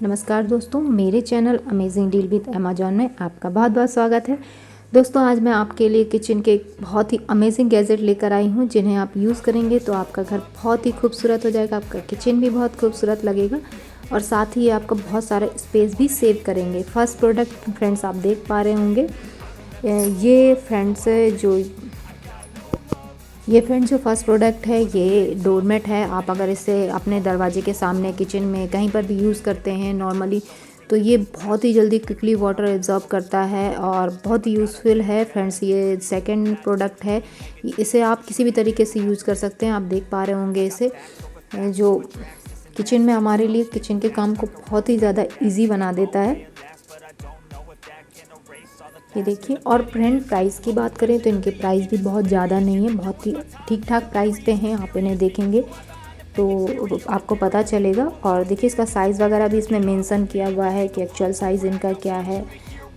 नमस्कार दोस्तों, मेरे channel amazing deal with Amazon में आपका बहुत बहुत स्वागत है। दोस्तों, आज मैं आपके लिए किचन के एक बहुत ही अमेजिंग गैजेट लेकर आई हूं, जिन्हें आप यूज़ करेंगे तो आपका घर बहुत ही खूबसूरत हो जाएगा, आपका किचन भी बहुत खूबसूरत लगेगा और साथ ही आपका बहुत सारा स्पेस भी सेव करेंगे। फर्स्ट प्रोडक्ट फ्रेंड्स आप देख पा रहे होंगे, ये फ्रेंड्स जो फर्स्ट प्रोडक्ट है ये डोरमेट है। आप अगर इसे अपने दरवाजे के सामने, किचन में, कहीं पर भी यूज़ करते हैं नॉर्मली, तो ये बहुत ही जल्दी क्विकली वाटर एब्जॉर्ब करता है और बहुत ही यूज़फुल है फ्रेंड्स। ये सेकंड प्रोडक्ट है, इसे आप किसी भी तरीके से यूज़ कर सकते हैं। आप देख पा रहे होंगे इसे, जो किचन में हमारे लिए किचन के काम को बहुत ही ज़्यादा ईजी बना देता है। ये देखिए, और फ्रेंड प्राइस की बात करें तो इनके प्राइस भी बहुत ज़्यादा नहीं है, बहुत ही ठीक ठाक प्राइस पे हैं। आप इन्हें देखेंगे तो आपको पता चलेगा। और देखिए, इसका साइज़ वगैरह भी इसमें मेंशन किया हुआ है कि एक्चुअल साइज़ इनका क्या है।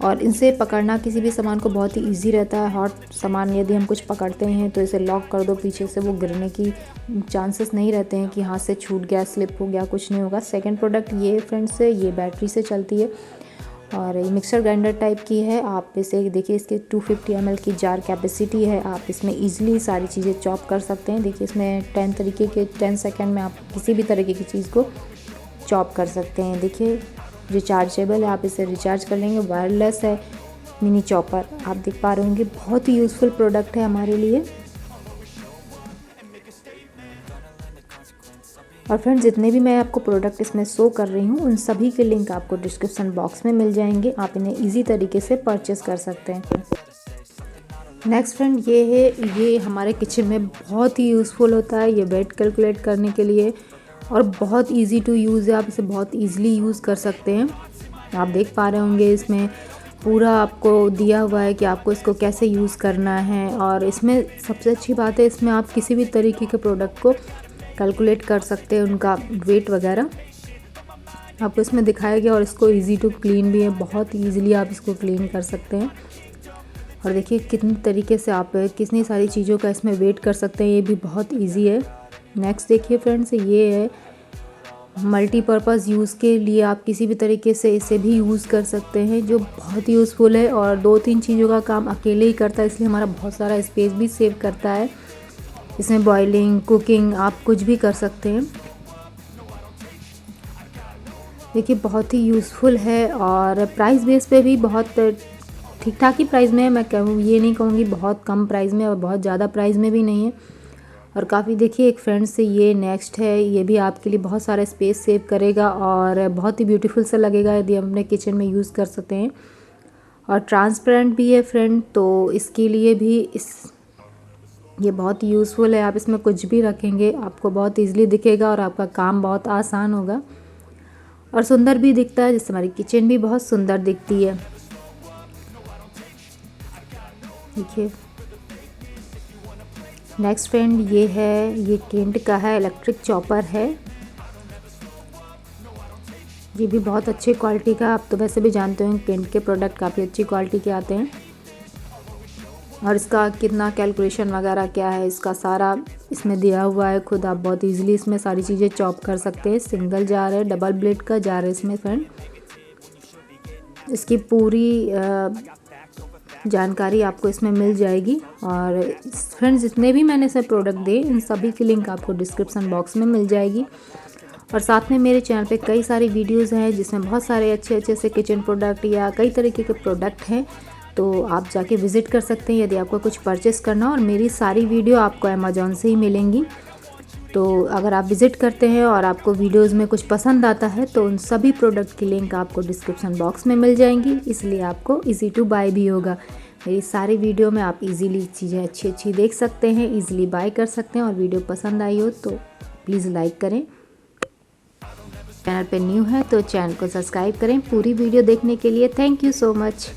और इनसे पकड़ना किसी भी सामान को बहुत ही ईजी रहता है। हॉट सामान यदि हम कुछ पकड़ते हैं तो इसे लॉक कर दो पीछे से, वो गिरने की चांसेस नहीं रहते हैं कि हाथ से छूट गया, स्लिप हो गया, कुछ नहीं होगा। सेकंड प्रोडक्ट ये फ्रेंड्स, ये बैटरी से चलती है और ये मिक्सर ग्राइंडर टाइप की है। आप इसे देखिए, इसके 250 ml की जार कैपेसिटी है। आप इसमें इजीली सारी चीज़ें चॉप कर सकते हैं। देखिए, इसमें 10 सेकंड में आप किसी भी तरीके की चीज़ को चॉप कर सकते हैं। देखिए, रिचार्जेबल है, आप इसे रिचार्ज कर लेंगे। वायरलेस है, मिनी चॉपर आप देख पा रहे होंगे। बहुत ही यूज़फुल प्रोडक्ट है हमारे लिए। और फ्रेंड्स, जितने भी मैं आपको प्रोडक्ट इसमें शो कर रही हूँ, उन सभी के लिंक आपको डिस्क्रिप्शन बॉक्स में मिल जाएंगे। आप इन्हें इजी तरीके से परचेस कर सकते हैं। नेक्स्ट फ्रेंड ये है, ये हमारे किचन में बहुत ही यूज़फुल होता है। ये वेट कैलकुलेट करने के लिए और बहुत इजी टू यूज़ है। आप इसे बहुत ईजिली यूज़ कर सकते हैं। आप देख पा रहे होंगे, इसमें पूरा आपको दिया हुआ है कि आपको इसको कैसे यूज़ करना है। और इसमें सबसे अच्छी बात है, इसमें आप किसी भी तरीके के प्रोडक्ट को कैलकुलेट कर सकते हैं, उनका वेट वगैरह आपको इसमें दिखाया गया। और इसको इजी टू क्लीन भी है, बहुत इजीली आप इसको क्लीन कर सकते हैं। और देखिए कितनी तरीके से आप कितनी सारी चीज़ों का इसमें वेट कर सकते हैं, ये भी बहुत इजी है। नेक्स्ट देखिए फ्रेंड्स, ये है मल्टीपर्पज़ यूज़ के लिए। आप किसी भी तरीके से इसे भी यूज़ कर सकते हैं, जो बहुत यूज़फुल है और 2-3 चीज़ों का काम अकेले ही करता है, इसलिए हमारा बहुत सारा स्पेस भी सेव करता है। इसमें बॉइलिंग, कुकिंग आप कुछ भी कर सकते हैं। देखिए, बहुत ही यूज़फुल है और प्राइस बेस पे भी बहुत ठीक ठाक ही प्राइस में है। मैं कहूँ, ये नहीं कहूँगी बहुत कम प्राइस में और बहुत ज़्यादा प्राइस में भी नहीं है। और काफ़ी देखिए, एक फ्रेंड से ये नेक्स्ट है, ये भी आपके लिए बहुत सारा स्पेस सेव करेगा और बहुत ही ब्यूटीफुल सा लगेगा यदि हम अपने किचन में यूज़ कर सकते हैं। और ट्रांसपेरेंट भी है फ्रेंड, तो इसके लिए भी ये बहुत यूज़फुल है। आप इसमें कुछ भी रखेंगे, आपको बहुत ईजिली दिखेगा और आपका काम बहुत आसान होगा और सुंदर भी दिखता है, जिससे हमारी किचन भी बहुत सुंदर दिखती है। देखिए, नेक्स्ट फ्रेंड ये है, ये केंट का है, इलेक्ट्रिक चॉपर है। ये भी बहुत अच्छी क्वालिटी का, आप तो वैसे भी जानते हैं केंट के प्रोडक्ट काफ़ी अच्छी क्वालिटी के आते हैं। और इसका कितना कैलकुलेशन वगैरह क्या है, इसका सारा इसमें दिया हुआ है। खुद आप बहुत इजीली इसमें सारी चीज़ें चॉप कर सकते हैं। सिंगल जार है, डबल ब्लेड का जार है इसमें फ्रेंड। इसकी पूरी जानकारी आपको इसमें मिल जाएगी। और फ्रेंड्स, जितने भी मैंने से प्रोडक्ट दिए, इन सभी की लिंक आपको डिस्क्रिप्शन बॉक्स में मिल जाएगी। और साथ में मेरे चैनल पे कई सारी वीडियोज़ हैं, जिसमें बहुत सारे अच्छे अच्छे से किचन प्रोडक्ट या कई तरीके के प्रोडक्ट हैं, तो आप जाके विज़िट कर सकते हैं यदि आपको कुछ परचेस करना हो। और मेरी सारी वीडियो आपको अमेज़ॉन से ही मिलेंगी, तो अगर आप विज़िट करते हैं और आपको वीडियोज़ में कुछ पसंद आता है, तो उन सभी प्रोडक्ट की लिंक आपको डिस्क्रिप्शन बॉक्स में मिल जाएंगी, इसलिए आपको ईजी टू बाय भी होगा। मेरी सारी वीडियो में आप इजीली चीज़ें अच्छी अच्छी देख सकते हैं, इजीली बाय कर सकते हैं। और वीडियो पसंद आई हो तो प्लीज़ लाइक करें। चैनल पे न्यू है तो चैनल को सब्सक्राइब करें। पूरी वीडियो देखने के लिए थैंक यू सो मच।